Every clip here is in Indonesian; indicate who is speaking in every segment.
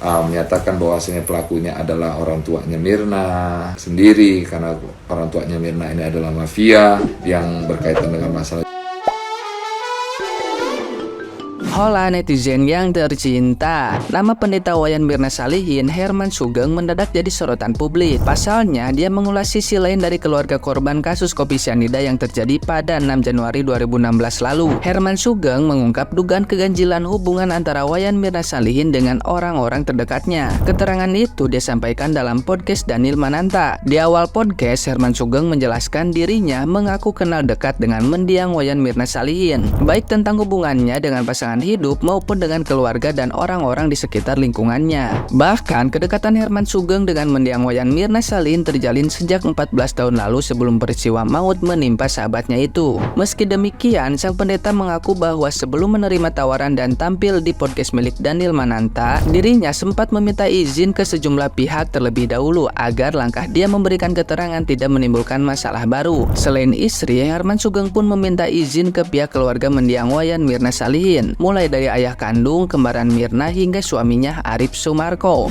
Speaker 1: menyatakan bahwasanya pelakunya adalah orang tuanya Mirna sendiri, karena orang tuanya Mirna ini adalah mafia yang berkaitan dengan masalah.
Speaker 2: Hola netizen yang tercinta, nama pendeta Wayan Mirna Salihin, Herman Sugeng, mendadak jadi sorotan publik. Pasalnya, dia mengulas sisi lain dari keluarga korban kasus kopi sianida yang terjadi pada 6 Januari 2016 lalu. Herman Sugeng mengungkap dugaan keganjilan hubungan antara Wayan Mirna Salihin dengan orang-orang terdekatnya. Keterangan itu dia sampaikan dalam podcast Daniel Mananta. Di awal podcast, Herman Sugeng menjelaskan dirinya mengaku kenal dekat dengan mendiang Wayan Mirna Salihin, baik tentang hubungannya dengan pasangan hidup maupun dengan keluarga dan orang-orang di sekitar lingkungannya. Bahkan kedekatan Herman Sugeng dengan mendiang Wayan Mirna Salihin terjalin sejak 14 tahun lalu sebelum peristiwa maut menimpa sahabatnya itu. Meski demikian, sang pendeta mengaku bahwa sebelum menerima tawaran dan tampil di podcast milik Daniel Mananta, dirinya sempat meminta izin ke sejumlah pihak terlebih dahulu agar langkah dia memberikan keterangan tidak menimbulkan masalah baru. Selain istri, Herman Sugeng pun meminta izin ke pihak keluarga mendiang Wayan Mirna Salihin, mulai dari ayah kandung, kembaran Mirna, hingga suaminya Arif Sumarko.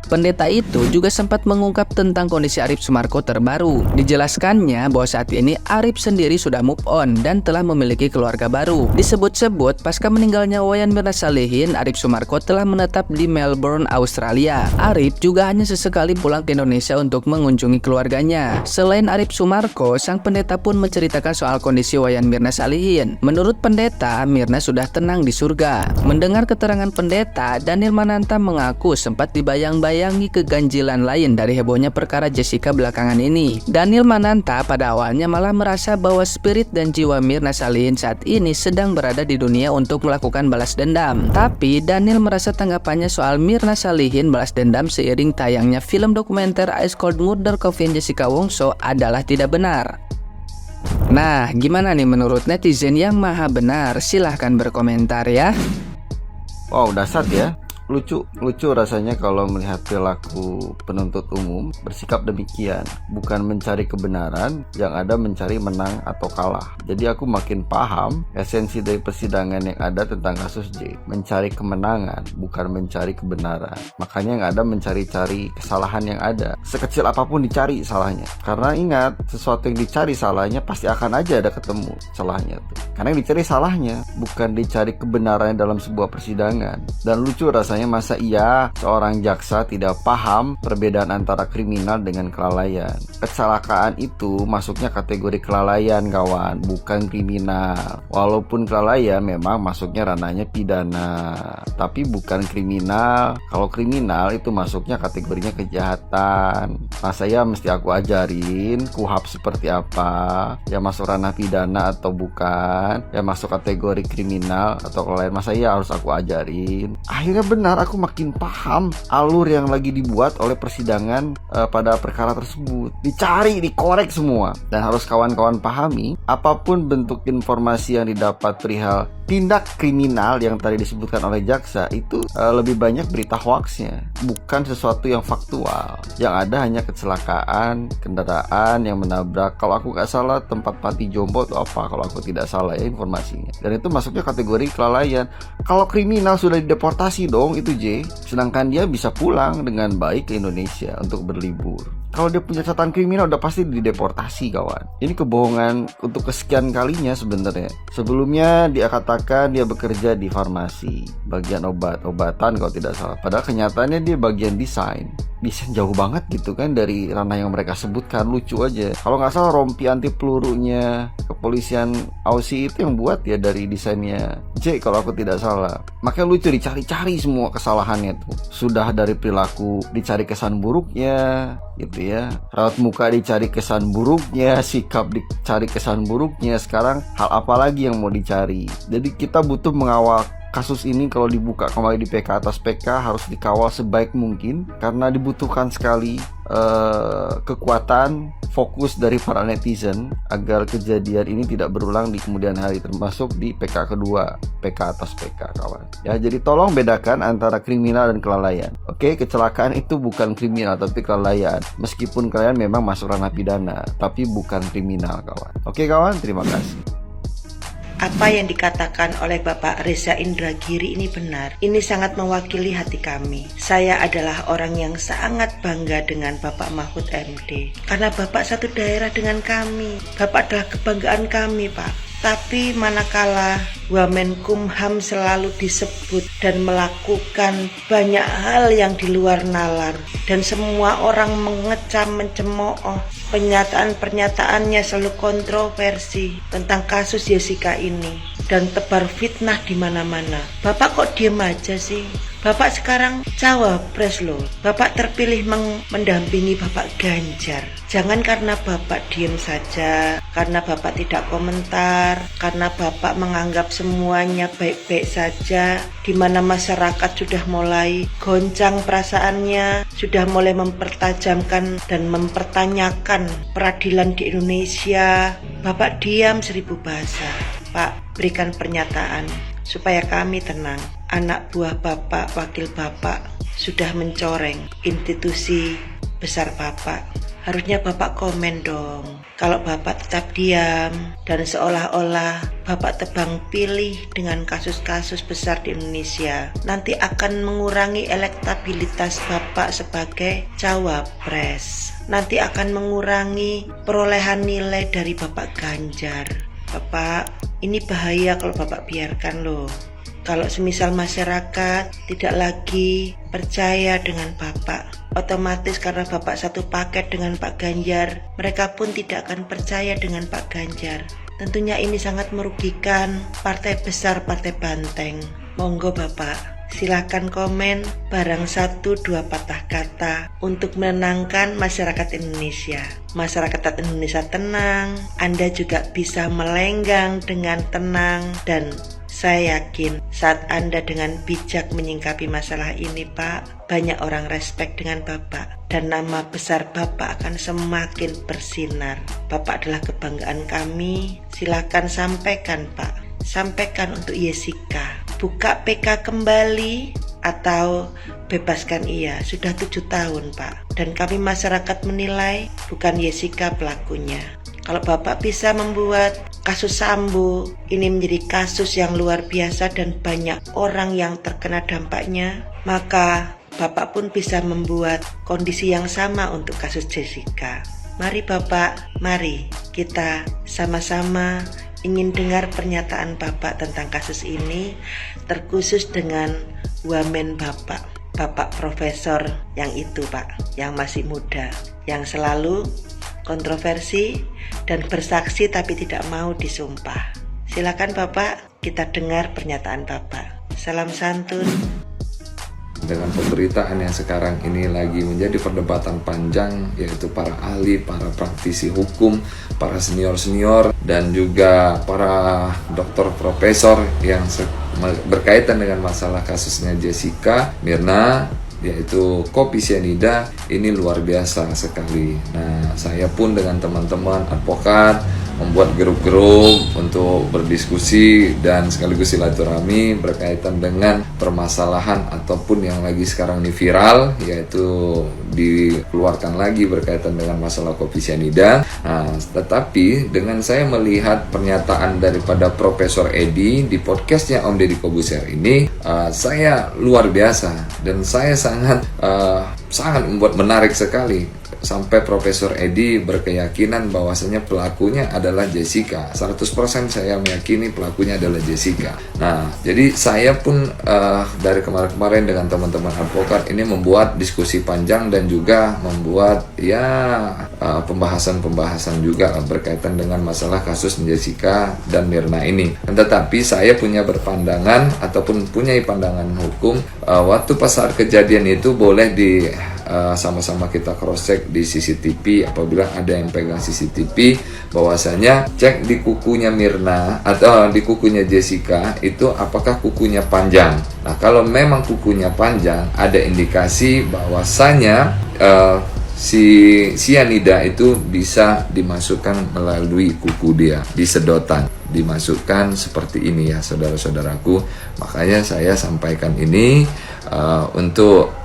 Speaker 2: Pendeta itu juga sempat mengungkap tentang kondisi Arif Sumarko terbaru. Dijelaskannya bahwa saat ini Arif sendiri sudah move on dan telah memiliki keluarga baru. Disebut-sebut pasca meninggalnya Wayan Mirna Salihin, Arif Sumarko telah menetap di Melbourne, Australia. Arif juga hanya sesekali pulang ke Indonesia untuk mengunjungi keluarganya. Selain Arif Sumarko, sang pendeta pun menceritakan soal kondisi Wayan Mirna Salihin. Menurut pendeta, Mirna sudah tenang di surga. Mendengar keterangan pendeta, Daniel Mananta mengaku sempat dibayang-bayangi keganjilan lain dari hebohnya perkara Jessica belakangan ini. Daniel Mananta pada awalnya malah merasa bahwa spirit dan jiwa Mirna Salihin saat ini sedang berada di dunia untuk melakukan balas dendam. Tapi Daniel merasa tanggapannya soal Mirna Salihin balas dendam seiring tayangnya film dokumenter Ice Cold Murder Coffin Jessica Wongso adalah tidak benar. Nah, gimana nih menurut netizen yang maha benar? Silahkan berkomentar ya.
Speaker 3: Wow, dasar ya. Lucu rasanya kalau melihat perilaku penuntut umum bersikap demikian. Bukan mencari kebenaran, yang ada mencari menang atau kalah. Jadi aku makin paham esensi dari persidangan yang ada tentang kasus J. Mencari kemenangan, bukan mencari kebenaran. Makanya yang ada mencari-cari kesalahan yang ada. Sekecil apapun dicari salahnya. Karena ingat, sesuatu yang dicari salahnya pasti akan aja ada ketemu salahnya tuh. Karena yang dicari salahnya, bukan dicari kebenarannya dalam sebuah persidangan. Dan lucu rasanya, masa iya seorang jaksa tidak paham perbedaan antara kriminal dengan kelalaian. Kecelakaan itu masuknya kategori kelalaian kawan, bukan kriminal. Walaupun kelalaian memang masuknya ranahnya pidana, tapi bukan kriminal. Kalau kriminal itu masuknya kategorinya kejahatan. Masa ya mesti aku ajarin kuhab seperti apa, yang masuk ranah pidana atau bukan, yang masuk kategori kriminal atau kelalaian. Masa ya harus aku ajarin? Akhirnya benar, aku makin paham alur yang lagi dibuat oleh persidangan pada perkara tersebut. Dicari, dikorek semua. Dan harus kawan-kawan pahami, apapun bentuk informasi yang didapat perihal tindak kriminal yang tadi disebutkan oleh jaksa itu lebih banyak berita hoaxnya, bukan sesuatu yang faktual. Yang ada hanya kecelakaan kendaraan yang menabrak, kalau aku nggak salah tempat panti jompo atau apa, kalau aku tidak salah ya informasinya. Dan itu masuknya kategori kelalaian. Kalau kriminal sudah dideportasi dong itu J, sedangkan dia bisa pulang dengan baik ke Indonesia untuk berlibur. Kalau dia punya catatan kriminal udah pasti dideportasi kawan. Ini kebohongan untuk kesekian kalinya sebenarnya. Sebelumnya dia katakan dia bekerja di farmasi, bagian obat-obatan kalau tidak salah. Padahal kenyataannya dia bagian desain jauh banget gitu kan dari ranah yang mereka sebutkan. Lucu aja. Kalau nggak salah rompi anti pelurunya kepolisian Aussie itu yang buat ya dari desainnya J kalau aku tidak salah. Makanya lucu, dicari-cari semua kesalahannya tuh. Sudah dari perilaku dicari kesan buruknya gitu ya, raut muka dicari kesan buruknya, sikap dicari kesan buruknya. Sekarang hal apa lagi yang mau dicari? Jadi kita butuh mengawal kasus ini. Kalau dibuka kembali di PK atas PK harus dikawal sebaik mungkin, karena dibutuhkan sekali kekuatan fokus dari para netizen agar kejadian ini tidak berulang di kemudian hari, termasuk di PK kedua, PK atas PK kawan ya. Jadi tolong bedakan antara kriminal dan kelalaian. Oke, kecelakaan itu bukan kriminal tapi kelalaian, meskipun kelalaian memang masuk ranah pidana tapi bukan kriminal kawan. Oke kawan, terima kasih.
Speaker 4: apa yang dikatakan oleh Bapak Reza Indragiri ini benar. Ini sangat mewakili hati kami. Saya adalah orang yang sangat bangga dengan Bapak Mahfud MD. Karena Bapak satu daerah dengan kami. Bapak adalah kebanggaan kami, Pak. Tapi manakala Wamenkumham selalu disebut dan melakukan banyak hal yang di luar nalar, dan semua orang mengecam, mencemooh, pernyataan-pernyataannya selalu kontroversi tentang kasus Jessica ini dan tebar fitnah di mana-mana. Bapak kok diem aja sih? Bapak sekarang cawapres loh. Bapak terpilih mendampingi Bapak Ganjar. Jangan karena Bapak diem saja, karena Bapak tidak komentar, karena Bapak menganggap semuanya baik-baik saja, di mana masyarakat sudah mulai goncang perasaannya, sudah mulai mempertajamkan dan mempertanyakan peradilan di Indonesia. Bapak diam 1000 bahasa. Pak, berikan pernyataan supaya kami tenang. Anak buah Bapak, wakil Bapak sudah mencoreng institusi besar Bapak. Harusnya Bapak komen dong. Kalau Bapak tetap diam dan seolah-olah Bapak tebang pilih dengan kasus-kasus besar di Indonesia, nanti akan mengurangi elektabilitas Bapak sebagai cawapres. Nanti akan mengurangi perolehan nilai dari Bapak Ganjar. Bapak, ini bahaya kalau Bapak biarkan loh. Kalau semisal masyarakat tidak lagi percaya dengan Bapak, otomatis karena Bapak satu paket dengan Pak Ganjar, mereka pun tidak akan percaya dengan Pak Ganjar. Tentunya ini sangat merugikan partai besar, partai banteng. Monggo Bapak, silakan komen barang 1-2 patah kata untuk menenangkan masyarakat Indonesia. Masyarakat Indonesia tenang, Anda juga bisa melenggang dengan tenang, dan saya yakin saat Anda dengan bijak menyingkapi masalah ini, Pak, banyak orang respect dengan Bapak dan nama besar Bapak akan semakin bersinar. Bapak adalah kebanggaan kami. Silakan sampaikan, Pak. Sampaikan untuk Jessica. Buka PK kembali atau bebaskan ia. Sudah 7 tahun, Pak. Dan kami masyarakat menilai bukan Jessica pelakunya. Kalau Bapak bisa membuat kasus Sambo ini menjadi kasus yang luar biasa dan banyak orang yang terkena dampaknya, maka Bapak pun bisa membuat kondisi yang sama untuk kasus Jessica. Mari Bapak, mari kita sama-sama ingin dengar pernyataan Bapak tentang kasus ini, terkhusus dengan wamen Bapak, Bapak Profesor yang itu, Pak, yang masih muda, yang selalu kontroversi dan bersaksi tapi tidak mau disumpah. Silakan Bapak, kita dengar pernyataan Bapak. Salam santun.
Speaker 1: Dengan pemberitaan yang sekarang ini lagi menjadi perdebatan panjang, yaitu para ahli, para praktisi hukum, para senior-senior, dan juga para dokter profesor yang berkaitan dengan masalah kasusnya Jessica Mirna, yaitu kopi sianida, ini luar biasa sekali. Nah, saya pun dengan teman-teman advokat membuat grup-grup untuk berdiskusi dan sekaligus silaturahmi berkaitan dengan permasalahan ataupun yang lagi sekarang ini viral, yaitu dikeluarkan lagi berkaitan dengan masalah kopi sianida. Nah, tetapi dengan saya melihat pernyataan daripada Profesor Edi di podcastnya Om Deddy Kobuser ini, saya luar biasa dan saya sangat membuat menarik sekali. Sampai Profesor Edi berkeyakinan bahwasanya pelakunya adalah Jessica. 100% saya meyakini pelakunya adalah Jessica. Nah, jadi saya pun dari kemarin-kemarin dengan teman-teman advokat ini membuat diskusi panjang dan juga membuat pembahasan-pembahasan juga berkaitan dengan masalah kasus Jessica dan Mirna ini. Tetapi saya punya berpandangan ataupun punya pandangan hukum, waktu pas saat kejadian itu boleh sama-sama kita cross check di CCTV. Apabila ada yang pegang CCTV, bahwasanya cek di kukunya Mirna atau di kukunya Jessica itu apakah kukunya panjang. Nah, kalau memang kukunya panjang, ada indikasi bahwasanya si sianida itu bisa dimasukkan melalui kuku dia, di sedotan dimasukkan seperti ini ya, saudara-saudaraku. Makanya saya sampaikan ini untuk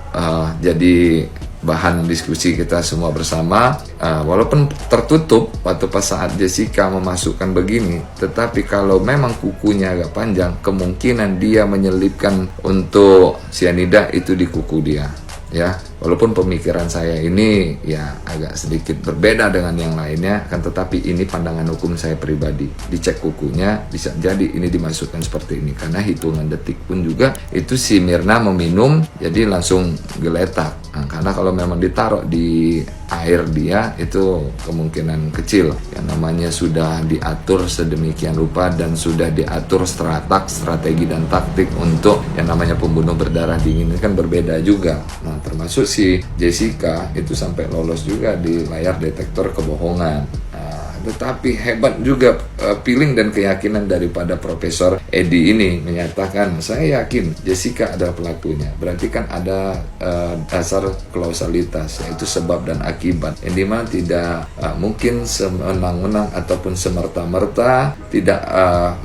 Speaker 1: jadi bahan diskusi kita semua bersama. Walaupun tertutup waktu pas saat Jessica memasukkan begini, tetapi kalau memang kukunya agak panjang, kemungkinan dia menyelipkan untuk sianida itu di kuku dia. Ya, walaupun pemikiran saya ini ya agak sedikit berbeda dengan yang lainnya, kan tetapi ini pandangan hukum saya pribadi. Dicek kukunya, bisa jadi ini dimasukkan seperti ini, karena hitungan detik pun juga itu si Mirna meminum, jadi langsung geletak. Nah, karena kalau memang ditaruh di air dia, itu kemungkinan kecil. Yang namanya sudah diatur sedemikian rupa dan sudah diatur strategi dan taktik untuk yang namanya pembunuh berdarah dingin ini kan berbeda juga. Nah, termasuk si Jessica itu sampai lolos juga di layar detektor kebohongan. Tetapi hebat juga feeling dan keyakinan daripada Profesor Edi ini menyatakan, saya yakin Jessica adalah pelakunya. Berarti kan ada dasar kausalitas, yaitu sebab dan akibat, yang dimana tidak mungkin semenang-menang ataupun semerta-merta, tidak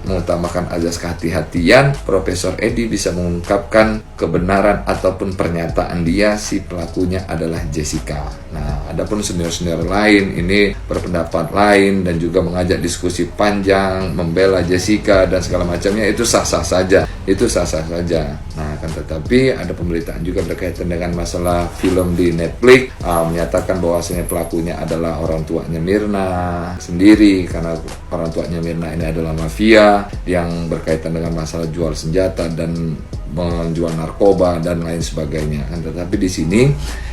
Speaker 1: mengutamakan azas kehati-hatian, Profesor Edi bisa mengungkapkan kebenaran ataupun pernyataan dia si pelakunya adalah Jessica. Nah, adapun senior-senior lain ini berpendapat lain dan juga mengajak diskusi panjang, membela Jessica dan segala macamnya, itu sah-sah saja. Nah, kan tetapi ada pemberitaan juga berkaitan dengan masalah film di Netflix, menyatakan bahwasanya pelakunya adalah orang tuanya Mirna sendiri, karena orang tuanya Mirna ini adalah mafia yang berkaitan dengan masalah jual senjata dan menjual narkoba dan lain sebagainya. Kan tetapi di sini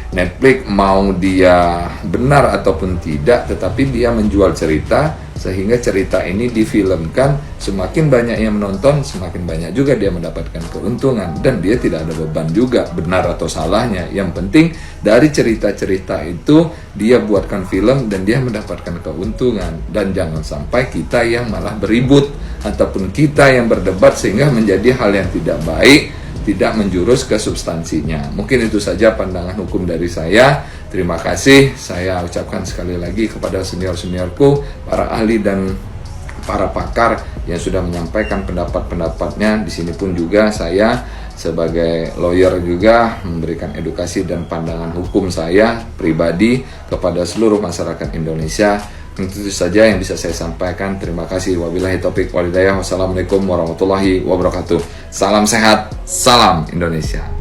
Speaker 1: Netflix mau dia benar ataupun tidak, tetapi dia menjual cerita sehingga cerita ini difilmkan, semakin banyak yang menonton, semakin banyak juga dia mendapatkan keuntungan, dan dia tidak ada beban juga benar atau salahnya. Yang penting dari cerita-cerita itu dia buatkan film dan dia mendapatkan keuntungan, dan jangan sampai kita yang malah beribut ataupun kita yang berdebat sehingga menjadi hal yang tidak baik, tidak menjurus ke substansinya. Mungkin itu saja pandangan hukum dari saya. Terima kasih. Saya ucapkan sekali lagi kepada senior-seniorku, para ahli dan para pakar yang sudah menyampaikan pendapat-pendapatnya. Di sini pun juga saya sebagai lawyer juga memberikan edukasi dan pandangan hukum saya pribadi kepada seluruh masyarakat Indonesia. Itu saja yang bisa saya sampaikan. Terima kasih. Wabillahi taufik wal hidayah. Wassalamualaikum warahmatullahi wabarakatuh. Salam sehat, salam Indonesia.